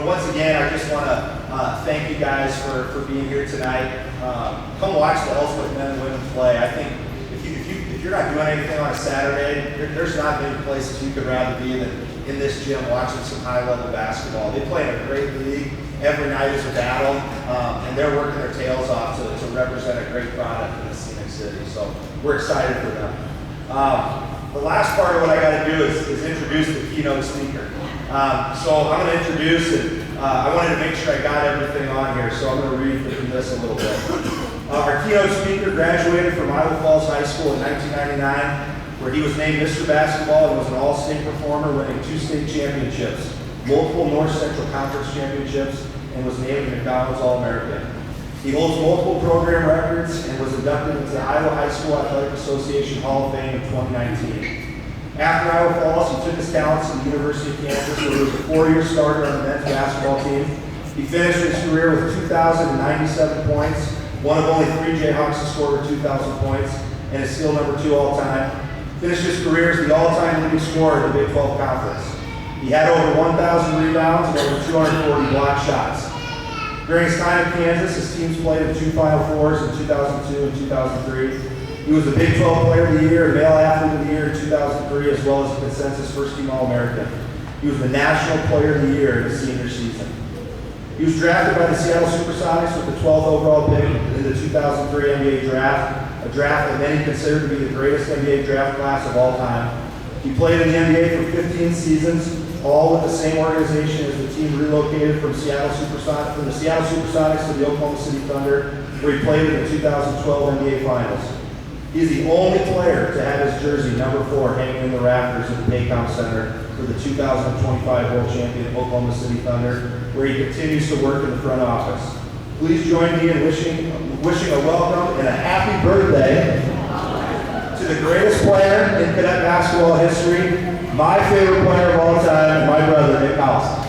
Once again, I just want to thank you guys for being here tonight. Come watch the Ellsworth men and women play. I think if you're not doing anything on a Saturday, there's not many places you could rather be than in this gym watching some high-level basketball. They play in a great league. Every night is a battle, and they're working their tails off to represent a great product in this scenic city. So we're excited for them. The last part of what I got to do is introduce the keynote speaker. So I'm going to introduce it. I wanted to make sure I got everything on here, so I'm going to read from this a little bit. Our keynote speaker graduated from Iowa Falls High School in 1999, where he was named Mr. Basketball and was an all-state performer, winning 2 state championships, multiple North Central Conference championships, and was named a McDonald's All-American. He holds multiple program records and was inducted into the Iowa High School Athletic Association Hall of Fame in 2019. After Iowa Falls, he took his talents to the University of Kansas, where he was a 4-year starter on the men's basketball team. He finished his career with 2,097 points, one of only 3 Jayhawks to score over 2,000 points, and is still number 2 all-time. Finished his career as the all-time leading scorer in the Big 12 Conference. He had over 1,000 rebounds and over 240 block shots. During his time in Kansas, his teams played in 2 Final Fours in 2002 and 2003. He was the Big 12 Player of the Year and Male Athlete of the Year in 2003, as well as the consensus first-team All-American. He was the National Player of the Year in his senior season. He was drafted by the Seattle Supersonics with the 12th overall pick in the 2003 NBA Draft, a draft that many consider to be the greatest NBA draft class of all time. He played in the NBA for 15 seasons, all with the same organization as the team relocated from the Seattle Supersonics to the Oklahoma City Thunder, where he played in the 2012 NBA Finals. He is the only player to have his jersey number 4 hanging in the rafters at the Paycom Center for the 2025 World Champion Oklahoma City Thunder, where he continues to work in the front office. Please join me in wishing a welcome and a happy birthday to the greatest player in cadet basketball history, my favorite player of all time, my brother, Nick Collison.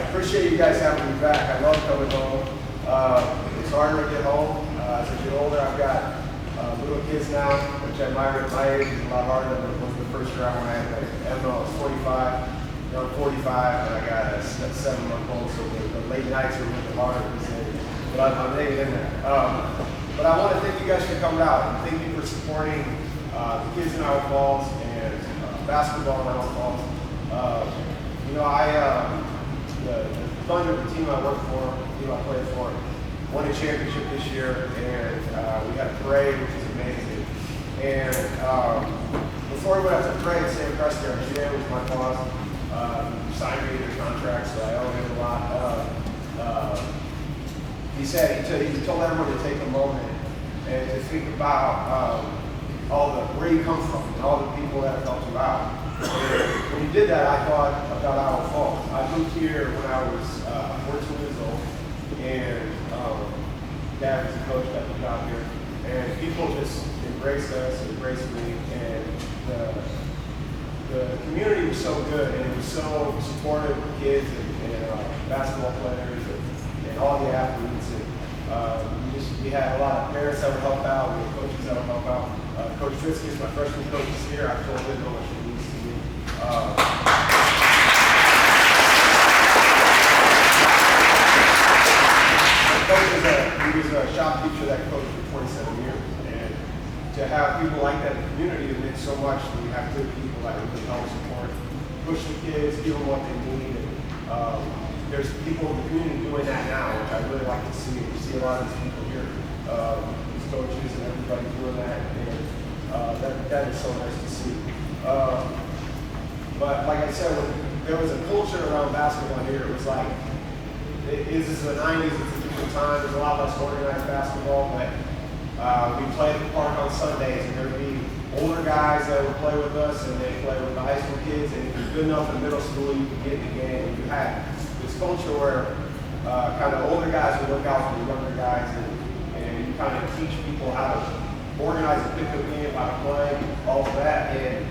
Appreciate you guys having me back. I love coming home. It's harder to get home. As I get older, I've got little kids now, which at my age is a lot harder than it was the first round when I had Emma. I was 45. I'm 45, and I got a 7-month-old, so the late nights are a little harder to say. But I'm hanging in there. But I want to thank you guys for coming out, and thank you for supporting the kids in Iowa Falls and basketball in Iowa Falls. The Thunder, the team I work for, the team I play for, won a championship this year, and we had a parade, which is amazing. And before we went out to the parade, Sam Crester, GM was my boss, signed me the contract, so I owe him a lot. He told everyone to take a moment and to think about where you come from and all the people that have helped you out. And when he did that, I thought about Iowa Falls. I moved here when I was 14 years old, and Dad was a coach, got the job here, and people just embraced us, embraced me, and the community was so good, and it was so supportive of kids and basketball players and all the athletes. And we had a lot of parents that would help out, we had coaches that would help out. Coach Fitzke, my freshman coach, is here. I told him how much he means to me. He was a shop teacher that coached for 27 years, and to have people like that in the community, it meant so much. We have good people that really help support, push the kids, give them what they need. And there's people in the community doing that now, which I really like to see. We see a lot of these people here, these coaches and everybody doing that, and that is so nice to see. But like I said, there was a culture around basketball here. It was like, this is the 90s, it's a different time, there's a lot less organized basketball, but we played at the park on Sundays, and there would be older guys that would play with us, and they play with the high school kids, and if you're good enough in middle school, you could get in the game. And you had this culture where kind of older guys would look out for the younger guys, and you kind of teach people how to organize a pickup game, how to play, all of that, and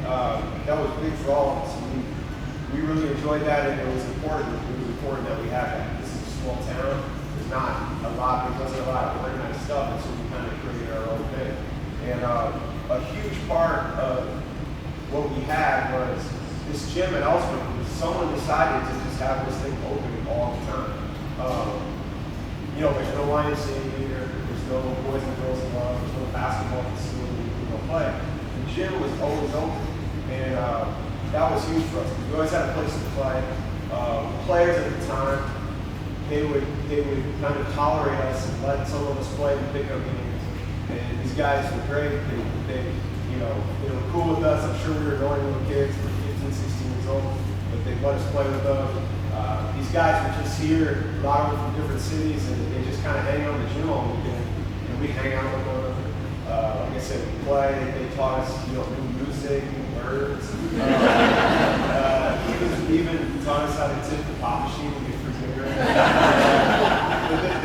that was big for all of us. We really enjoyed that, and it was important decided to just have this thing open all the time. There's no YMCA here, there's no Boys and Girls Club, there's no basketball facility to go play. The gym was always open, and that was huge for us. We always had a place to play. Players at the time, they would kind of tolerate us and let some of us play in pickup games. And these guys were great. They were cool with us. I'm sure we were annoying little kids, we were 15, 16 years old, but they let us play with them. These guys were just here, a lot of them from different cities, and they just kind of hang out in the gym all weekend. And we hang out with them. Like I said, we play. They taught us, new music, new words. Even taught us how to tip the pop machine and get free cigarettes.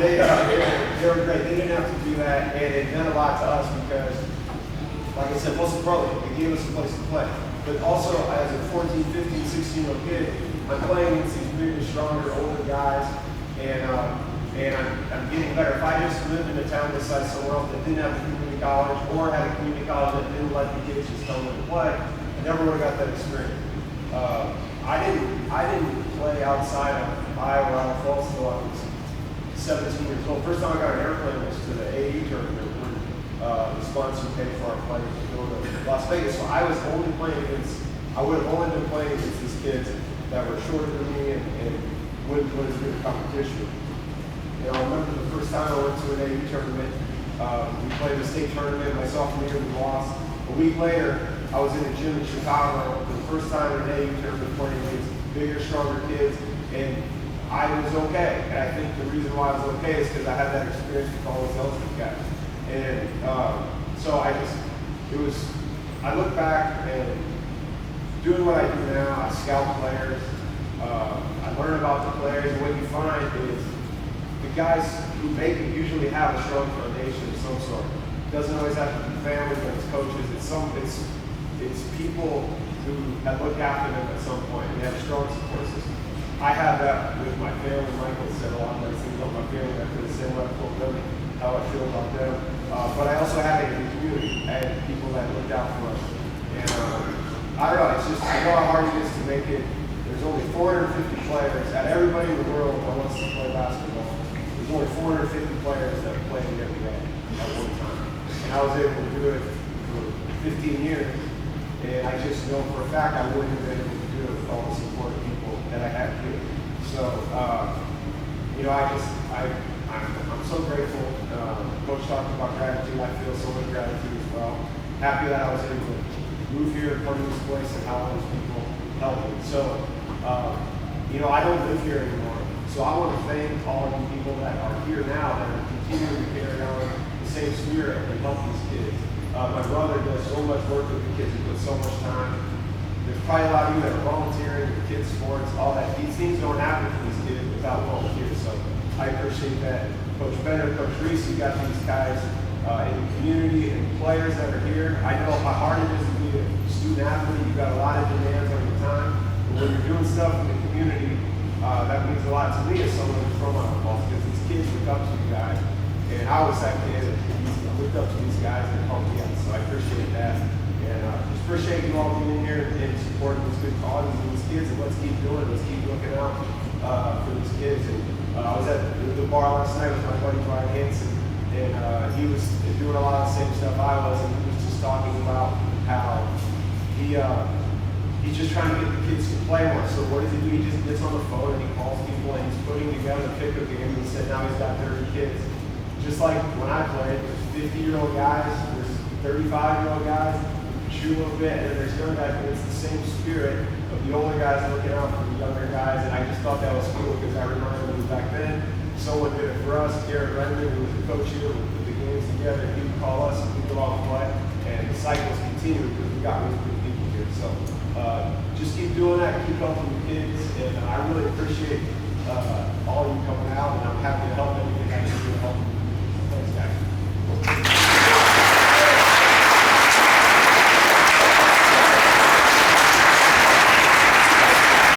They were great. They didn't have to do that, and it meant a lot to us because, like I said, most importantly, they gave us a place to play. But also, as a 14, 15, 16-year-old kid, I'm playing against these bigger, stronger, older guys, and I'm getting better. If I just lived in a town this size somewhere else that didn't have a community college, or had a community college that didn't let the kids just tell them to play, I never would have got that experience. I didn't play outside of Iowa, Iowa Falls until I was 17 years old. First time I got an airplane was to the AU tournament when the sponsor paid for our flight to go to Las Vegas. So I would have only been playing against these kids that were shorter than me and wouldn't put as good a competition. And I remember the first time I went to an AU tournament, we played the state tournament. My sophomore year, we lost. A week later, I was in a gym in Chicago, the first time in an AU tournament playing against bigger, stronger kids, and I was okay. And I think the reason why I was okay is because I had that experience with all those Elspeth guys. And I look back and doing what I do now, I scout players, I learn about the players, and what you find is the guys who make it usually have a strong foundation of some sort. It doesn't always have to be family, but it's coaches, it's people who have looked after them at some point, and they have a strong support system. I have that with my family. Michael said a lot of nice things about my family. I feel the same way I told them how I feel about them. But I also had it in the community. I had people that looked out for us. And I don't know, it's just, I know how hard it is to make it. There's only 450 players. Out of everybody in the world that wants to play basketball, there's only 450 players that play it every day at one time. And I was able to do it for 15 years. And I just know for a fact I wouldn't have been able to do it with all the support of people that I had here. So, I'm so grateful. Coach talked about gratitude. I feel so much gratitude as well. Happy that I was able to move here, come to this place, and how those people helped me. So, I don't live here anymore. So I want to thank all of you people that are here now that are continuing to carry on the same spirit and help these kids. My brother does so much work with the kids. He puts so much time. There's probably a lot of you that are volunteering with kids' sports, all that. These things don't happen for these kids without volunteers. So I appreciate that. Coach Bender, Coach Reese, you got these guys in the community and players that are here. I know how hard it is to be a student athlete. You've got a lot of demands on your time. But when you're doing stuff in the community, that means a lot to me as someone who's from Iowa Falls, because these kids look up to you guys. And I was that kid that looked up to these guys and helped me out. So I appreciate that. And just appreciate you all being here and supporting these good causes and these kids. And let's keep doing it. Let's keep looking out for these kids. And I was at the bar last night with my buddy Brian Hansen, and he was doing a lot of the same stuff I was, and he was just talking about how he's just trying to get the kids to play more. So what does he do? He just gets on the phone and he calls people and he's putting together a pickup game. And he said now he's got 30 kids. Just like when I played, there's 50-year-old guys, there's 35-year-old guys, shoot a little bit, and there's young guys, but it's the same spirit of the older guys looking out for the younger guys. And I just thought that was cool because I remember when back then, someone did it for us. Garrett Redmond, who was the coach here, would put the games together, and he would call us and we'd go out and play. And the cycles continue because we got really good people here. So just keep doing that, keep helping the kids, and I really appreciate